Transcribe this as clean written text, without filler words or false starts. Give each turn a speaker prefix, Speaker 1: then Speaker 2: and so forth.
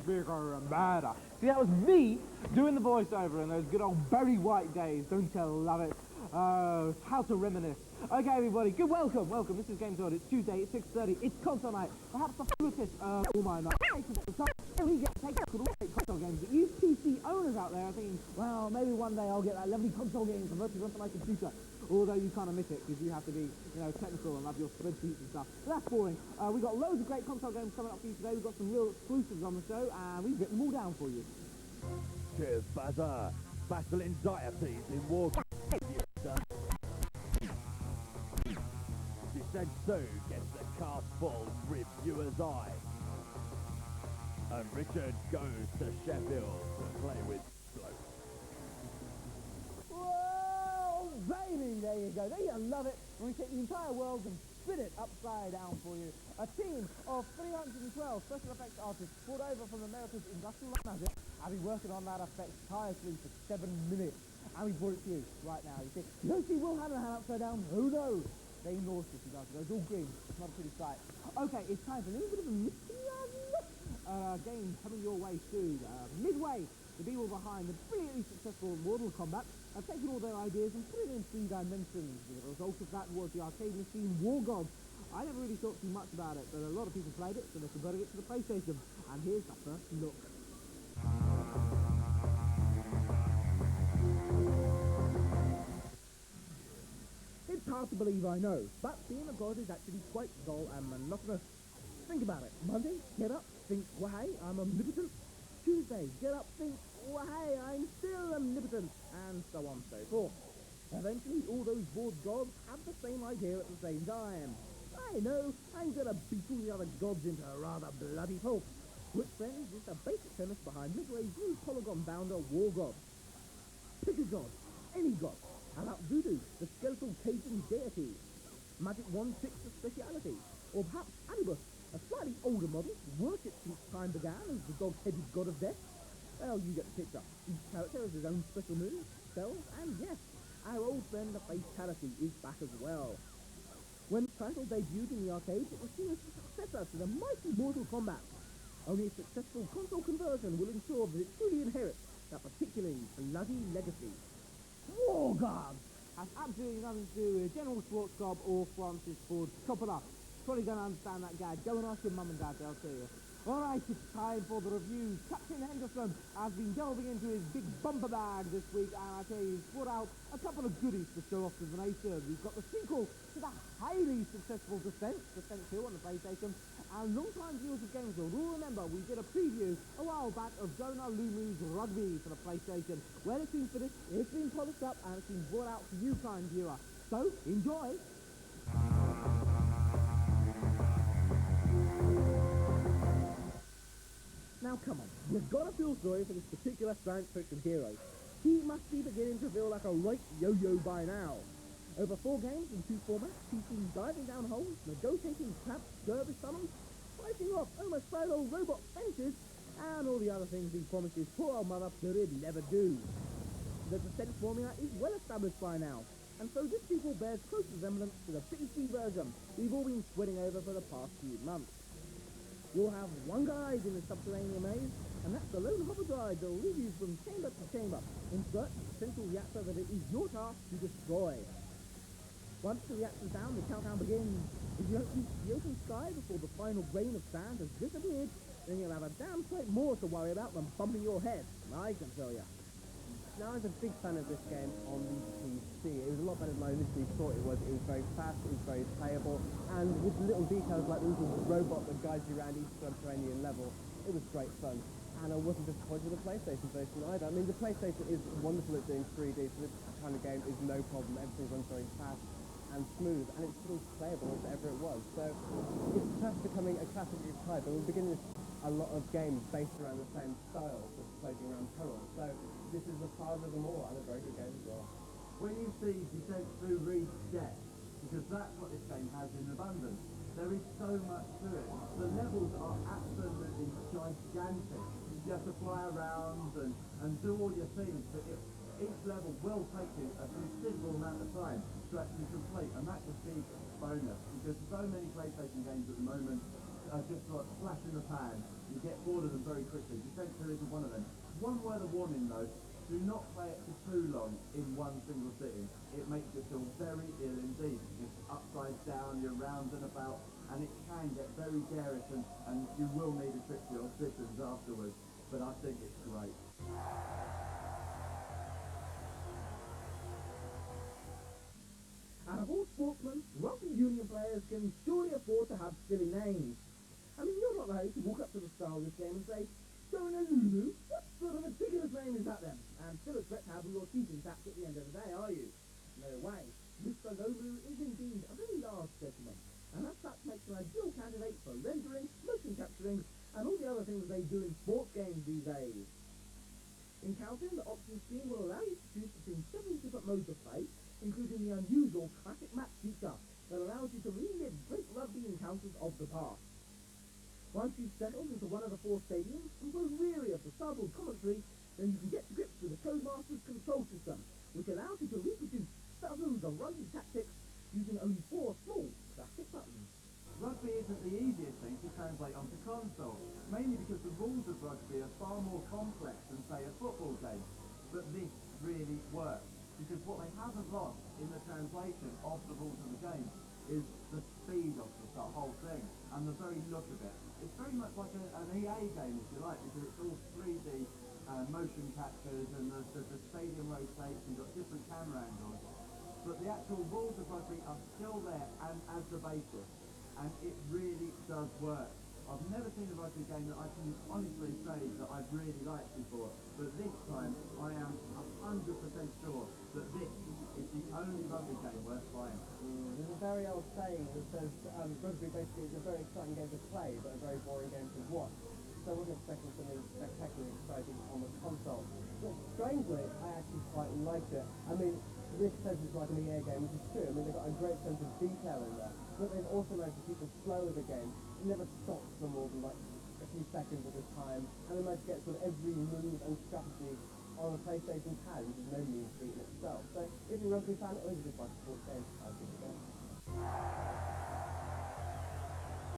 Speaker 1: bigger and better. See, that was me doing the voiceover in those good old Barry White days. Don't you love it? How to reminisce. Okay, everybody, good welcome. This is Games On. It's Tuesday, it's 6:30. It's console night. Perhaps the focus of all my night. We get to take a look at console games. But you PC owners out there are thinking, well, maybe one day I'll get that lovely console game converted onto my computer. Although you kind of miss it because you have to be, technical and love your spreadsheets and stuff. But that's boring. We've got loads of great console games coming up for you today. We've got some real exclusives on the show, and we've written them all down for you.
Speaker 2: Cheers, Bazaar. Battle anxieties in war. She said so gets the cast full reviewer's eye. And Richard goes to Sheffield to play with Bloke.
Speaker 1: Whoa, baby, there you go. There you love it. When we take the entire world and spin it upside down for you. A team of 312 special effects artists brought over from America's Industrial Light Magic have been working on that effect tirelessly for 7 minutes. And we brought it to you right now. You see, you don't see Will Hanrahan upside down? Who knows? They Norse if he does. It's all green. It's not a pretty sight. Okay, it's time for a little bit of a mystery game coming your way soon. Midway, the people behind the brilliantly successful Mortal Kombat have taken all their ideas and put it in 3 dimensions. The result of that was the arcade machine War Gods. I never really thought too much about it, but a lot of people played it, so they converted it to the PlayStation. And here's the first look. It's hard to believe, I know, but being a god is actually quite dull and monotonous. Think about it. Monday, get up, think, well, hey, I'm omnipotent. Tuesday, get up, think, well, hey, I'm still omnipotent, and so on and so forth. Eventually, all those bored gods have the same idea at the same time. I know, I'm gonna beat all the other gods into a rather bloody pulp. Which then is the basic premise behind Midway's new polygon-bounder War Gods. Pick a god, any god. How about Voodoo, the skeletal Cajun deity? Magic Wand Trick's a speciality. Or perhaps Anubis, a slightly older model, worshipped since time began as the dog-headed god of death. Well, you get the picture. Each character has his own special moves, spells, and yes, our old friend the Fatality is back as well. When the title debuted in the arcades, it was seen as a successor to the mighty Mortal Kombat. Only a successful console conversion will ensure that it truly inherits that particularly bloody legacy. War Gods has absolutely nothing to do with General Schwarzkopf or Francis Ford Coppola. Probably don't understand that guy. Go and ask your mum and dad, they'll tell you. Alright, it's time for the review. Captain Henderson has been delving into his big bumper bag this week, and I tell you, he's brought out a couple of goodies to show off to the nation. We've got the sequel to the highly successful Descent 2 on the PlayStation, and long-time viewers of Games World will remember we did a preview a while back of Jonah Lumi's Rugby for the PlayStation. Well, it seems for this, it's been polished up and it's been brought out for you, kind viewer. So, enjoy! Now come on, you've got to feel sorry for this particular science fiction hero. He must be beginning to feel like a right yo-yo by now. Over 4 games in 2 formats, he's been diving down holes, negotiating traps, service tunnels, fighting off homicidal robot fences, and all the other things he promised his poor old mother that he'd never do. The Descent formula is well established by now, and so this sequel bears close resemblance to the PC version we've all been sweating over for the past few months. You'll have one guide in the subterranean maze, and that's the lone hover guide that'll lead you from chamber to chamber in search of the central reactor that it is your task to destroy. Once the reactor's down, the countdown begins. If you don't reach the open sky before the final grain of sand has disappeared, then you'll have a damn sight more to worry about than bumping your head, I can tell you.
Speaker 3: Now, I was a big fan of this game on the PC. It was a lot better than I initially thought it was. It was very fast, it was very playable, and with little details like the little robot that guides you around each subterranean level, it was great fun. And I wasn't disappointed with the PlayStation version either. I mean, the PlayStation is wonderful at doing 3D, so this kind of game is no problem. Everything runs very fast and smooth, and it's still playable as ever it was. So it's fast becoming a classic of its type, and we're beginning to see a lot of games based around the same style, just floating around tunnels. So this is the father of them all, and a very good game as well.
Speaker 4: When you see Descent 2 Reset, because that's what this game has in abundance, there is so much to it. The levels are absolutely gigantic. You have to fly around and do all your things, but each level will take you a considerable amount of time to actually complete, and that's a big bonus, because so many PlayStation games at the moment are just like flash in the pan. You get bored of them very quickly. Defensor isn't one of them. One word of warning though, do not play it for too long in one single sitting. It makes you feel very ill indeed. It's upside down, you're round and about, and it can get very garish, and you will need a trip to your citizens afterwards. But I think it's great.
Speaker 1: And of all sportsmen, rugby union players can surely afford to have silly names. I mean, you're not ready to walk up to the star of this game and say, Lulu, what sort of ridiculous name is that then? And still expect to have your teeth intact at the end of the day, are you? No way. Mr. Lulu is indeed a very large specimen, and as such makes an ideal candidate for rendering, motion capturing, and all the other things they do in sports games these days. Encountering the options screen will allow you to choose between 7 different modes of play, including the unusual classic match feature that allows you to relive great rugby encounters of the past. Once you've settled into one of the 4 stadiums and grow weary of the startled commentary, then you can get to grips with the Codemasters control system, which allows you to reproduce dozens of rugby tactics using only 4 small plastic buttons.
Speaker 4: Rugby isn't the easiest thing to translate onto console, mainly because the rules of rugby are far more complex than, say, a football game. But this really works, because what they haven't lost in the translation of the rules of the game is the speed of the whole thing, and the very look of it. It's very much like an EA game, if you like, because it's all 3D motion captures, and the stadium rotates, and you've got different camera angles. But the actual rules of rugby are still there and as the basis, and it really does work. I've never seen a rugby game that I can honestly say that I've really liked before, but this time I am 100% sure that this is the only rugby game worth playing.
Speaker 3: There's a very old saying that says rugby basically is a very exciting game to play, but a very boring game to watch. So I wasn't expecting something spectacularly exciting on the console. But strangely, I actually quite liked it. I mean, Rick says it's like an EA game, which is true. I mean, they've got a great sense of detail in there. But they've also managed to keep the flow of the game. It never stops for more than like a few seconds at a time. And they managed to get sort of every move and strategy on a PlayStation pad, which is no mean feat in itself. So if you're a rugby fan or if you just like a sports game, I'd give it a go.